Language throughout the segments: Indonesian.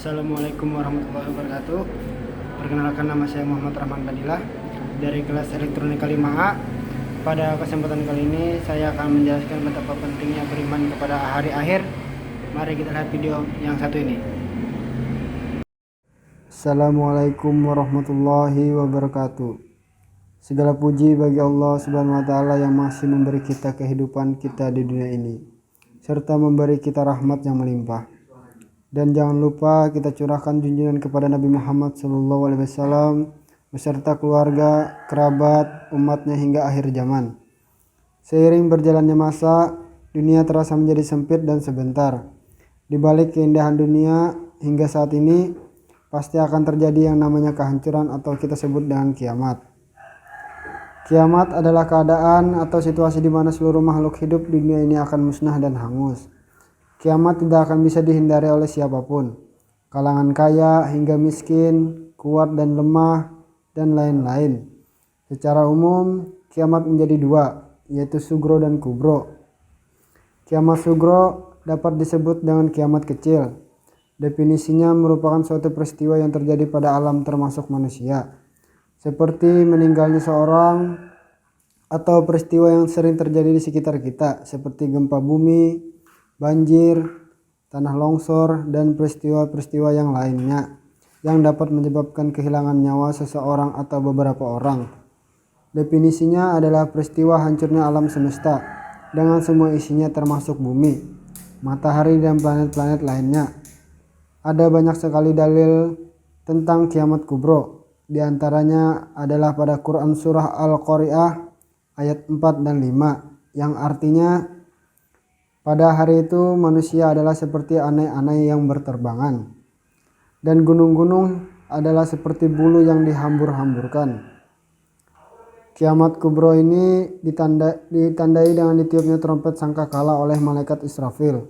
Assalamualaikum warahmatullahi wabarakatuh. Perkenalkan, nama saya Muhammad Rahman Fadilah dari kelas elektronika 5A. Pada kesempatan kali ini saya akan menjelaskan betapa pentingnya beriman kepada hari akhir. Mari kita lihat video yang satu ini. Assalamualaikum warahmatullahi wabarakatuh. Segala puji bagi Allah Subhanahu wa taala yang masih memberi kita kehidupan kita di dunia ini, serta memberi kita rahmat yang melimpah. Dan jangan lupa kita curahkan junjungan kepada Nabi Muhammad SAW beserta keluarga, kerabat, umatnya hingga akhir zaman. Seiring berjalannya masa, dunia terasa menjadi sempit dan sebentar. Di balik keindahan dunia hingga saat ini, pasti akan terjadi yang namanya kehancuran atau kita sebut dengan kiamat. Kiamat adalah keadaan atau situasi di mana seluruh makhluk hidup di dunia ini akan musnah dan hangus. Kiamat tidak akan bisa dihindari oleh siapapun, kalangan kaya hingga miskin, kuat dan lemah, dan lain-lain. Secara umum, kiamat menjadi dua, yaitu sugro dan kubro. Kiamat sugro dapat disebut dengan kiamat kecil. Definisinya merupakan suatu peristiwa yang terjadi pada alam termasuk manusia, seperti meninggalnya seorang atau peristiwa yang sering terjadi di sekitar kita, seperti gempa bumi, banjir, tanah longsor, dan peristiwa-peristiwa yang lainnya yang dapat menyebabkan kehilangan nyawa seseorang atau beberapa orang. Definisinya adalah peristiwa hancurnya alam semesta dengan semua isinya termasuk bumi, matahari, dan planet-planet lainnya. Ada banyak sekali dalil tentang kiamat kubro. Di antaranya adalah pada Quran surah Al-Qari'ah ayat 4 dan 5 yang artinya, pada hari itu manusia adalah seperti anai-anai yang berterbangan, dan gunung-gunung adalah seperti bulu yang dihambur-hamburkan. Kiamat kubro ini ditandai dengan ditiupnya trompet sangkakala oleh malaikat Israfil.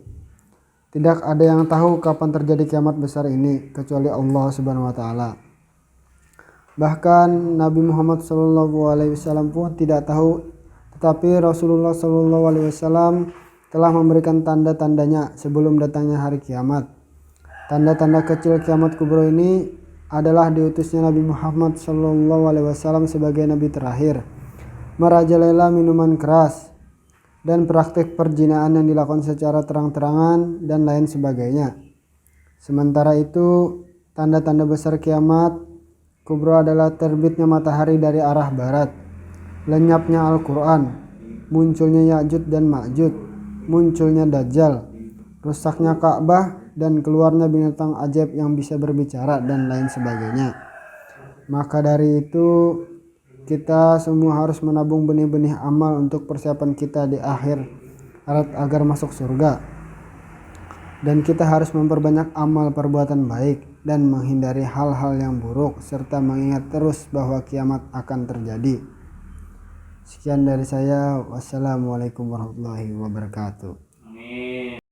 Tidak ada yang tahu kapan terjadi kiamat besar ini kecuali Allah Subhanahu wa taala. Bahkan Nabi Muhammad SAW pun tidak tahu, tetapi Rasulullah SAW telah memberikan tanda-tandanya sebelum datangnya hari kiamat. Tanda-tanda kecil kiamat kubro ini adalah diutusnya Nabi Muhammad SAW sebagai nabi terakhir, merajalela minuman keras, dan praktik perjinaan yang dilakukan secara terang-terangan dan lain sebagainya. Sementara itu, tanda-tanda besar kiamat kubro adalah terbitnya matahari dari arah barat, lenyapnya Al-Quran, munculnya Ya'juj dan Ma'juj, munculnya Dajjal, rusaknya Ka'bah, dan keluarnya binatang ajaib yang bisa berbicara, dan lain sebagainya. Maka dari itu, kita semua harus menabung benih-benih amal untuk persiapan kita di akhir agar masuk surga. Dan kita harus memperbanyak amal perbuatan baik dan menghindari hal-hal yang buruk, serta mengingat terus bahwa kiamat akan terjadi. Sekian dari saya. Wassalamualaikum warahmatullahi wabarakatuh.